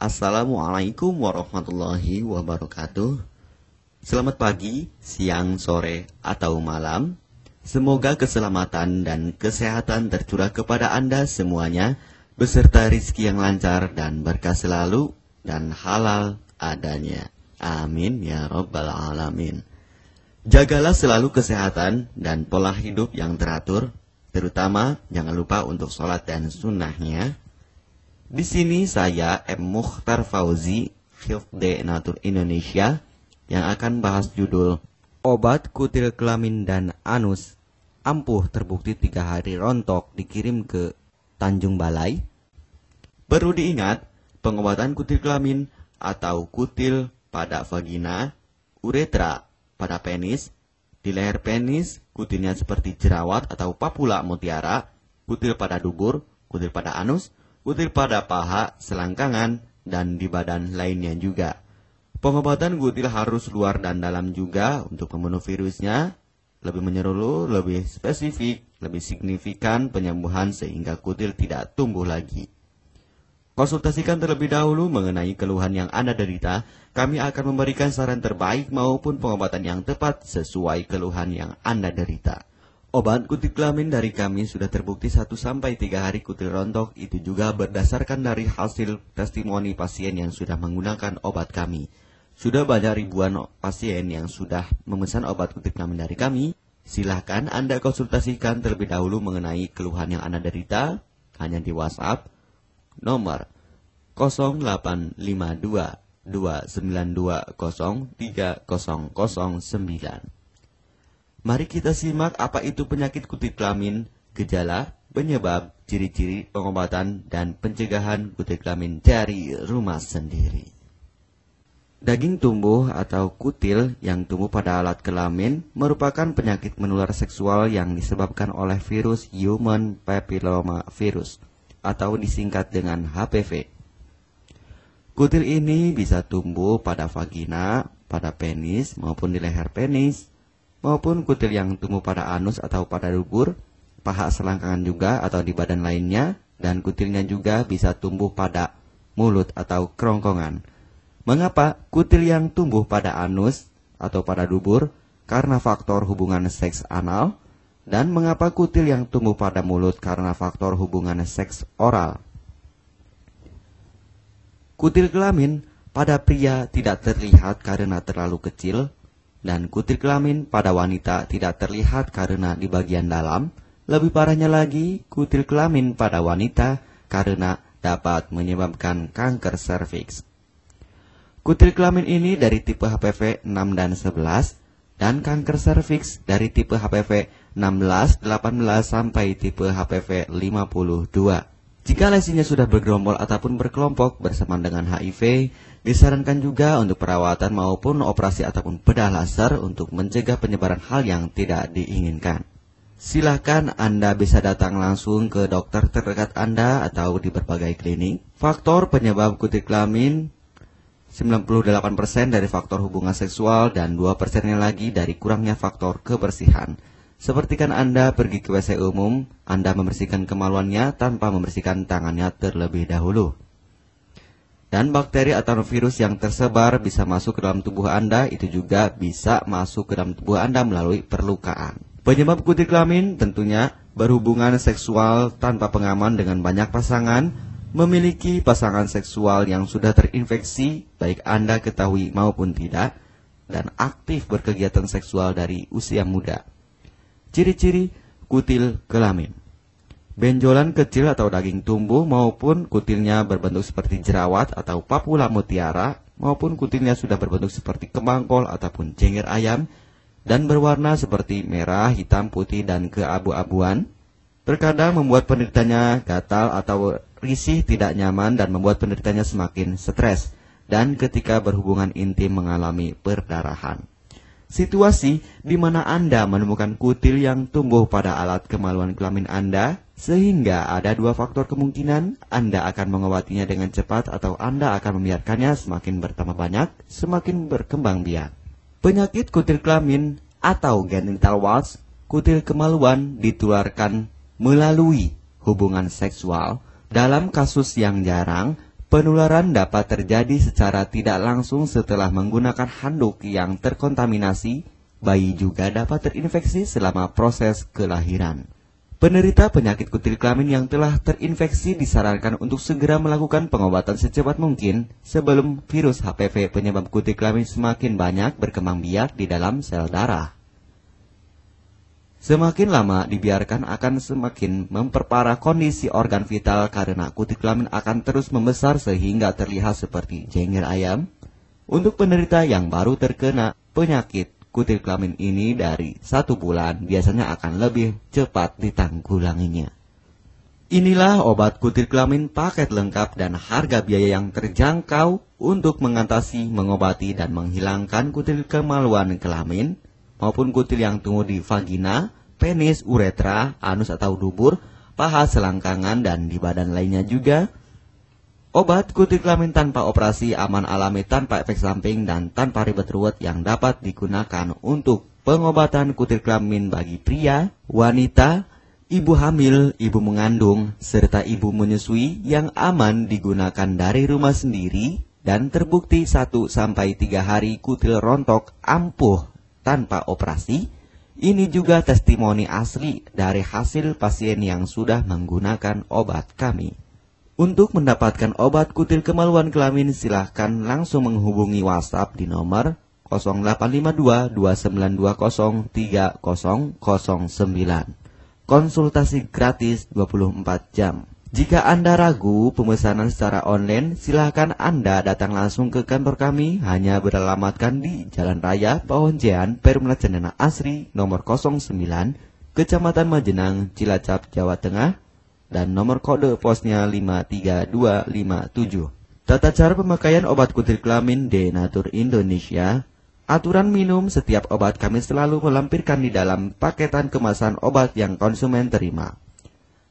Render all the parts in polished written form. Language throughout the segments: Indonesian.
Assalamualaikum warahmatullahi wabarakatuh. Selamat pagi, siang, sore, atau malam. Semoga keselamatan dan kesehatan tercurah kepada Anda semuanya, beserta rizki yang lancar dan berkah selalu, dan halal adanya. Amin ya rabbal alamin. Jagalah selalu kesehatan dan pola hidup yang teratur, terutama jangan lupa untuk sholat dan sunnahnya. Di sini saya M. Mukhtar Fauzi, Hifdz Natur Indonesia, yang akan bahas judul Obat Kutil Kelamin dan Anus ampuh terbukti 3 hari rontok dikirim ke Tanjung Balai. Perlu diingat, pengobatan kutil kelamin atau kutil pada vagina, uretra pada penis, di leher penis, kutilnya seperti jerawat atau papula mutiara, kutil pada dubur, kutil pada anus, kutil pada paha, selangkangan, dan di badan lainnya juga. Pengobatan kutil harus luar dan dalam juga untuk membunuh virusnya, lebih menyeluruh, lebih spesifik, lebih signifikan penyembuhan sehingga kutil tidak tumbuh lagi. Konsultasikan terlebih dahulu mengenai keluhan yang Anda derita. Kami akan memberikan saran terbaik maupun pengobatan yang tepat sesuai keluhan yang Anda derita. Obat kutil kelamin dari kami sudah terbukti 1-3 hari kutil rontok. Itu juga berdasarkan dari hasil testimoni pasien yang sudah menggunakan obat kami. Sudah banyak ribuan pasien yang sudah memesan obat kutil kelamin dari kami. Silahkan Anda konsultasikan terlebih dahulu mengenai keluhan yang Anda derita hanya di WhatsApp nomor 0852 292 03009. Mari kita simak apa itu penyakit kutil kelamin, gejala, penyebab, ciri-ciri, pengobatan, dan pencegahan kutil kelamin dari rumah sendiri. Daging tumbuh atau kutil yang tumbuh pada alat kelamin merupakan penyakit menular seksual yang disebabkan oleh virus Human Papilloma Virus atau disingkat dengan HPV. Kutil ini bisa tumbuh pada vagina, pada penis, maupun di leher penis, maupun kutil yang tumbuh pada anus atau pada dubur, paha selangkangan juga atau di badan lainnya, dan kutilnya juga bisa tumbuh pada mulut atau kerongkongan. Mengapa kutil yang tumbuh pada anus atau pada dubur? Karena faktor hubungan seks anal. Dan mengapa kutil yang tumbuh pada mulut? Karena faktor hubungan seks oral. Kutil kelamin pada pria tidak terlihat karena terlalu kecil, dan kutil kelamin pada wanita tidak terlihat karena di bagian dalam. Lebih parahnya lagi, kutil kelamin pada wanita karena dapat menyebabkan kanker serviks. Kutil kelamin ini dari tipe HPV 6 dan 11, dan kanker serviks dari tipe HPV 16, 18, sampai tipe HPV 52. Jika lesinya sudah bergerombol ataupun berkelompok bersama dengan HIV, disarankan juga untuk perawatan maupun operasi ataupun bedah laser untuk mencegah penyebaran hal yang tidak diinginkan. Silakan Anda bisa datang langsung ke dokter terdekat Anda atau di berbagai klinik. Faktor penyebab kutil kelamin 98% dari faktor hubungan seksual dan 2% lagi dari kurangnya faktor kebersihan. Seperti kan Anda pergi ke WC umum, Anda membersihkan kemaluannya tanpa membersihkan tangannya terlebih dahulu. Dan bakteri atau virus yang tersebar bisa masuk ke dalam tubuh Anda, itu juga bisa masuk ke dalam tubuh Anda melalui perlukaan. Penyebab kutil kelamin tentunya berhubungan seksual tanpa pengaman dengan banyak pasangan, memiliki pasangan seksual yang sudah terinfeksi, baik Anda ketahui maupun tidak, dan aktif berkegiatan seksual dari usia muda. Ciri-ciri kutil kelamin: benjolan kecil atau daging tumbuh maupun kutilnya berbentuk seperti jerawat atau papula mutiara, maupun kutilnya sudah berbentuk seperti kembangkol ataupun cengir ayam, dan berwarna seperti merah, hitam, putih, dan keabu-abuan. Terkadang membuat penderitanya gatal atau risih, tidak nyaman, dan membuat penderitanya semakin stres, dan ketika berhubungan intim mengalami perdarahan. Situasi di mana Anda menemukan kutil yang tumbuh pada alat kemaluan kelamin Anda, sehingga ada 2 faktor kemungkinan: Anda akan mengobatinya dengan cepat atau Anda akan membiarkannya semakin bertambah banyak, semakin berkembang biak. Penyakit kutil kelamin atau genital warts, kutil kemaluan, ditularkan melalui hubungan seksual. Dalam kasus yang jarang, Penularan dapat terjadi secara tidak langsung setelah menggunakan handuk yang terkontaminasi. Bayi juga dapat terinfeksi selama proses kelahiran. Penderita penyakit kutil kelamin yang telah terinfeksi disarankan untuk segera melakukan pengobatan secepat mungkin sebelum virus HPV penyebab kutil kelamin semakin banyak berkembang biak di dalam sel darah. Semakin lama dibiarkan akan semakin memperparah kondisi organ vital karena kutil kelamin akan terus membesar sehingga terlihat seperti jengger ayam. Untuk penderita yang baru terkena penyakit kutil kelamin ini dari 1 bulan biasanya akan lebih cepat ditanggulanginya. Inilah obat kutil kelamin paket lengkap dan harga biaya yang terjangkau untuk mengatasi, mengobati, dan menghilangkan kutil kemaluan kelamin maupun kutil yang tumbuh di vagina, penis, uretra, anus atau dubur, paha, selangkangan, dan di badan lainnya juga. Obat kutil kelamin tanpa operasi, aman alami, tanpa efek samping, dan tanpa ribet ruwet yang dapat digunakan untuk pengobatan kutil kelamin bagi pria, wanita, ibu hamil, ibu mengandung, serta ibu menyusui yang aman digunakan dari rumah sendiri dan terbukti 1-3 hari kutil rontok ampuh tanpa operasi. Ini juga testimoni asli dari hasil pasien yang sudah menggunakan obat kami. Untuk mendapatkan obat kutil kemaluan kelamin silahkan langsung menghubungi WhatsApp di nomor 0852 2920 3009. Konsultasi gratis 24 jam. Jika Anda ragu pemesanan secara online, silakan Anda datang langsung ke kantor kami, hanya beralamatkan di Jalan Raya Pahonjean, Perumna Cendana Asri, nomor 09, Kecamatan Majenang, Cilacap, Jawa Tengah, dan nomor kode posnya 53257. Tata cara pemakaian obat kutil kelamin Denatur Indonesia. Aturan minum setiap obat kami selalu melampirkan di dalam paketan kemasan obat yang konsumen terima.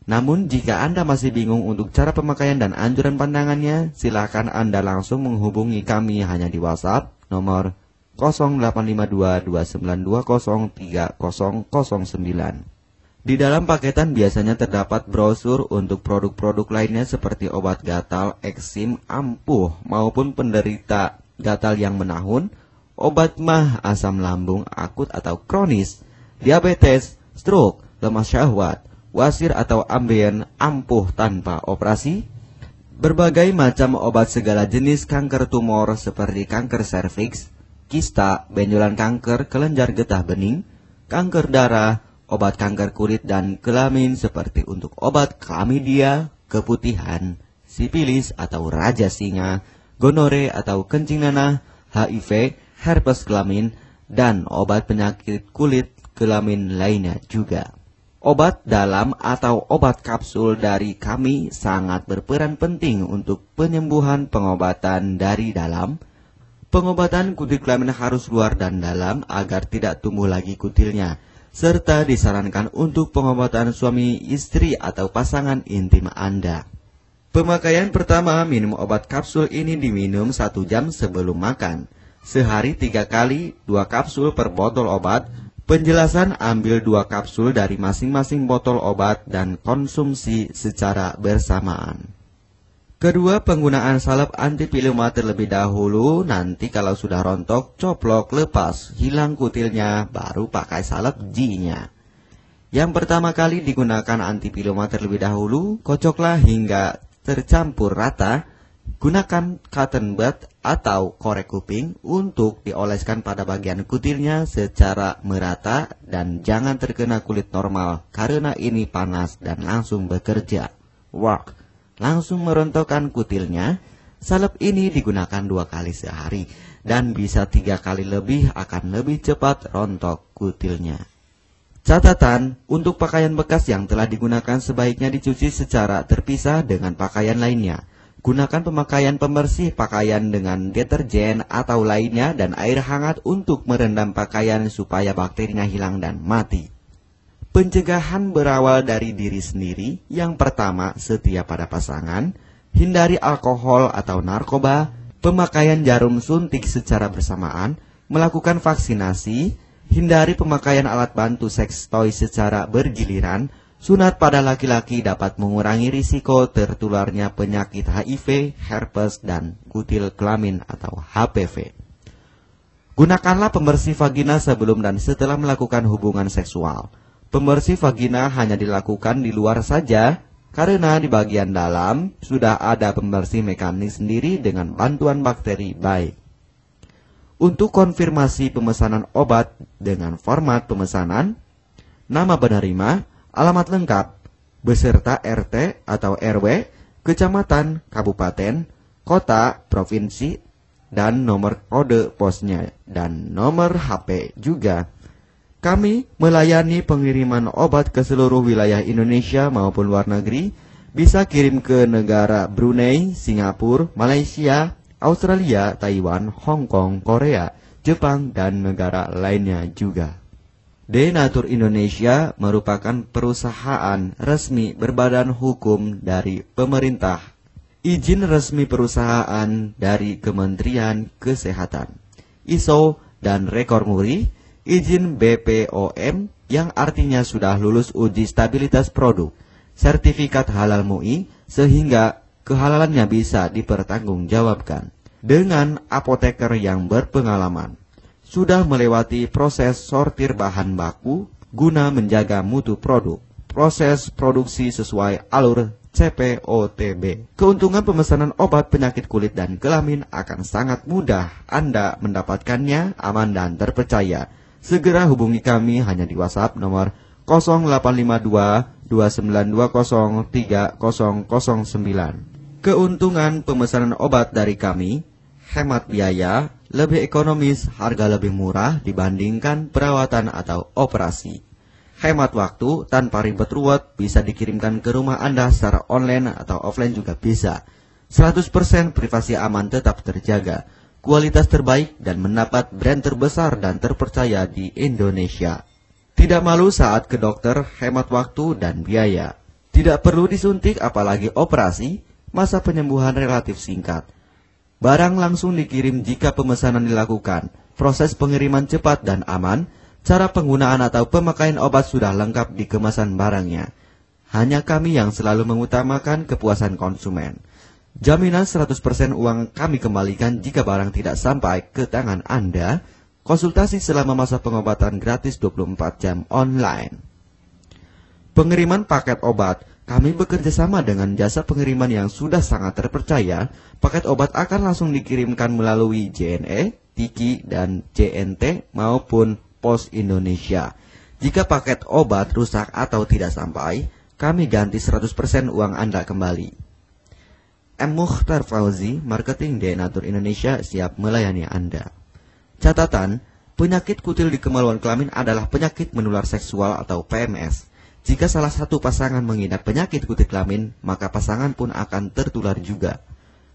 Namun, jika Anda masih bingung untuk cara pemakaian dan anjuran pandangannya, silakan Anda langsung menghubungi kami hanya di WhatsApp nomor 0852 2920 3009. Di dalam paketan biasanya terdapat brosur untuk produk-produk lainnya seperti obat gatal, eksim, ampuh, maupun penderita gatal yang menahun, obat mah, asam lambung akut atau kronis, diabetes, stroke, lemah syahwat, wasir atau ambien ampuh tanpa operasi, berbagai macam obat segala jenis kanker tumor seperti kanker serviks, kista, benjolan kanker, kelenjar getah bening, kanker darah, obat kanker kulit dan kelamin seperti untuk obat klamidia, keputihan, sipilis atau raja singa, gonore atau kencing nanah, HIV, herpes kelamin, dan obat penyakit kulit kelamin lainnya juga. Obat dalam atau obat kapsul dari kami sangat berperan penting untuk penyembuhan pengobatan dari dalam. Pengobatan kutil kelamin harus luar dan dalam agar tidak tumbuh lagi kutilnya, serta disarankan untuk pengobatan suami, istri, atau pasangan intim Anda. Pemakaian pertama, minum obat kapsul ini diminum 1 jam sebelum makan. Sehari 3 kali, 2 kapsul per botol obat. Penjelasan, ambil 2 kapsul dari masing-masing botol obat dan konsumsi secara bersamaan. Kedua, penggunaan salep antipiluma terlebih dahulu, nanti kalau sudah rontok, coplok, lepas, hilang kutilnya, baru pakai salep G-nya. Yang pertama kali digunakan antipiluma terlebih dahulu, kocoklah hingga tercampur rata. Gunakan cotton bud atau korek kuping untuk dioleskan pada bagian kutilnya secara merata dan jangan terkena kulit normal karena ini panas dan langsung bekerja. Work. Langsung merontokkan kutilnya. Salep ini digunakan 2 kali sehari dan bisa 3 kali lebih akan lebih cepat rontok kutilnya. Catatan, untuk pakaian bekas yang telah digunakan sebaiknya dicuci secara terpisah dengan pakaian lainnya. Gunakan pemakaian pembersih pakaian dengan deterjen atau lainnya dan air hangat untuk merendam pakaian supaya bakterinya hilang dan mati. Pencegahan berawal dari diri sendiri. Yang pertama, setia pada pasangan, hindari alkohol atau narkoba, pemakaian jarum suntik secara bersamaan, melakukan vaksinasi, hindari pemakaian alat bantu seks toy secara bergiliran, Sunat pada laki-laki dapat mengurangi risiko tertularnya penyakit HIV, herpes, dan kutil kelamin atau HPV. Gunakanlah pembersih vagina sebelum dan setelah melakukan hubungan seksual. Pembersih vagina hanya dilakukan di luar saja, karena di bagian dalam sudah ada pembersih mekanik sendiri dengan bantuan bakteri baik. Untuk konfirmasi pemesanan obat dengan format pemesanan, nama penerima, alamat lengkap, beserta RT atau RW, kecamatan, kabupaten, kota, provinsi, dan nomor kode posnya, dan nomor HP juga. Kami melayani pengiriman obat ke seluruh wilayah Indonesia maupun luar negeri, bisa kirim ke negara Brunei, Singapura, Malaysia, Australia, Taiwan, Hong Kong, Korea, Jepang, dan negara lainnya juga. Denatur Indonesia merupakan perusahaan resmi berbadan hukum dari pemerintah. Izin resmi perusahaan dari Kementerian Kesehatan, ISO dan rekor muri, izin BPOM yang artinya sudah lulus uji stabilitas produk, sertifikat halal MUI sehingga kehalalannya bisa dipertanggungjawabkan. Dengan apoteker yang berpengalaman, sudah melewati proses sortir bahan baku guna menjaga mutu produk, proses produksi sesuai alur CPOTB. Keuntungan pemesanan obat penyakit kulit dan kelamin akan sangat mudah Anda mendapatkannya, aman dan terpercaya. Segera hubungi kami hanya di WhatsApp nomor 0852 2920 3009. Keuntungan pemesanan obat dari kami, hemat biaya, lebih ekonomis, harga lebih murah dibandingkan perawatan atau operasi. Hemat waktu, tanpa ribet ruwet, bisa dikirimkan ke rumah Anda secara online atau offline juga bisa. 100% privasi aman tetap terjaga, kualitas terbaik dan mendapat brand terbesar dan terpercaya di Indonesia. Tidak malu saat ke dokter, hemat waktu dan biaya. Tidak perlu disuntik apalagi operasi, masa penyembuhan relatif singkat. Barang langsung dikirim jika pemesanan dilakukan. Proses pengiriman cepat dan aman. Cara penggunaan atau pemakaian obat sudah lengkap di kemasan barangnya. Hanya kami yang selalu mengutamakan kepuasan konsumen. Jaminan 100% uang kami kembalikan jika barang tidak sampai ke tangan Anda. Konsultasi selama masa pengobatan gratis 24 jam online. Pengiriman paket obat. Kami bekerja sama dengan jasa pengiriman yang sudah sangat terpercaya. Paket obat akan langsung dikirimkan melalui JNE, Tiki, dan JNT maupun Pos Indonesia. Jika paket obat rusak atau tidak sampai, kami ganti 100% uang Anda kembali. M. Mukhtar Fauzi, Marketing Denatur Indonesia, siap melayani Anda. Catatan, penyakit kutil di kemaluan kelamin adalah penyakit menular seksual atau PMS. Jika salah satu pasangan mengidap penyakit kutil kelamin, maka pasangan pun akan tertular juga.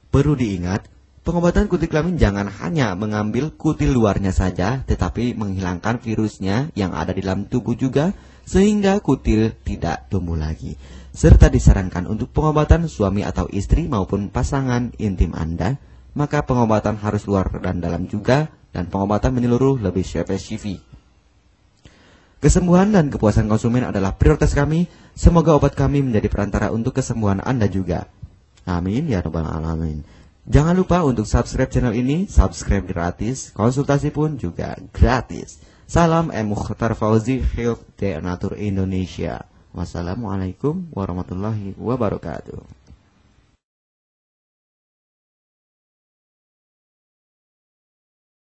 Perlu diingat, pengobatan kutil kelamin jangan hanya mengambil kutil luarnya saja, tetapi menghilangkan virusnya yang ada di dalam tubuh juga, sehingga kutil tidak tumbuh lagi. Serta disarankan untuk pengobatan suami atau istri maupun pasangan intim Anda, maka pengobatan harus luar dan dalam juga, dan pengobatan menyeluruh lebih spesifik. Kesembuhan dan kepuasan konsumen adalah prioritas kami. Semoga obat kami menjadi perantara untuk kesembuhan Anda juga. Amin ya rabbal alamin. Jangan lupa untuk subscribe channel ini, subscribe gratis, konsultasi pun juga gratis. Salam M. Mukhtar Fauzi, Health Denatur Indonesia. Wassalamualaikum warahmatullahi wabarakatuh.